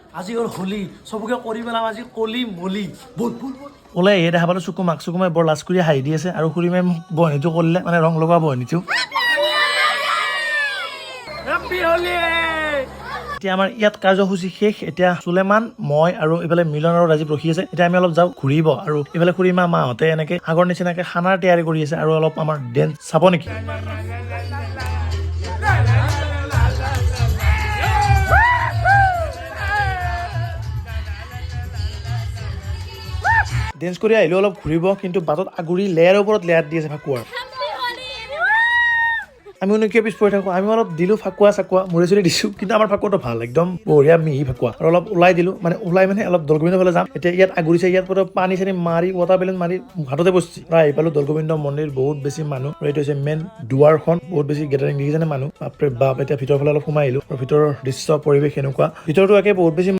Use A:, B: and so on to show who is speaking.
A: আজি হ'ল হোলী চবকে কৰি পেলাম আজি কলি মলি বল বল বল ওলাই এই দেখা পালোঁ চকু মাক চকু মাই বৰ লাজ কৰি হাঁহি দি আছে আৰু খুৰী মাই বহনীটো কৰিলে মানে ৰং লগা বহনীটো এতিয়া আমাৰ ইয়াত কাৰ্যসূচী শেষ এতিয়া চুলেমান মই আৰু এইফালে মিলন আৰু ৰাজীৱ ৰখি আছে এতিয়া আমি অলপ যাওঁ ঘূৰিব আৰু এইফালে খুৰীমা মাহঁতে এনেকে আগৰ নিচিনাকে খানাৰ তৈয়াৰী কৰি আছে আৰু অলপ আমাৰ ডেন্স চাব নেকি ডেন্স কৰি আহিলেও অলপ ঘূৰিব কিন্তু বাটত আগুৰি লেয়াৰৰ ওপৰত লেয়াৰ দি আছে ফাকুৱাৰ আমি কিয় পিছ পৰি থাকোঁ আমি অলপ দিলোঁ ফাকুৱা চাকুৱা মূৰে চুৰি দিছোঁ কিন্তু আমাৰ ফাকুৱাটো ভাল একদম বঢ়িয়া মিহি ফাকুৱা আৰু অলপ ওলাই দিলোঁ মানে অলপ দৌলগোবিন্দ ফালে যাম এতিয়া ইয়াত আগুৰিছে ইয়াত পৰা পানী চানী মাৰি ৱাটাৰ বেলুন মাৰি ঘাটতে বসছি আহি পালোঁ দৌলগোবিন্দ মন্দিৰ বহুত বেছি মানুহ আৰু এইটো হৈছে মেইন দুৱাৰখন বহুত বেছি গেডাৰিং দেখিছেনে মানুহ বাপৰে বাপ এতিয়া ভিতৰৰ ফালে অলপ সোমাই আহিলোঁ আৰু ভিতৰৰ দৃশ্য পৰিৱেশ এনেকুৱা ভিতৰতো একে বহুত বেছি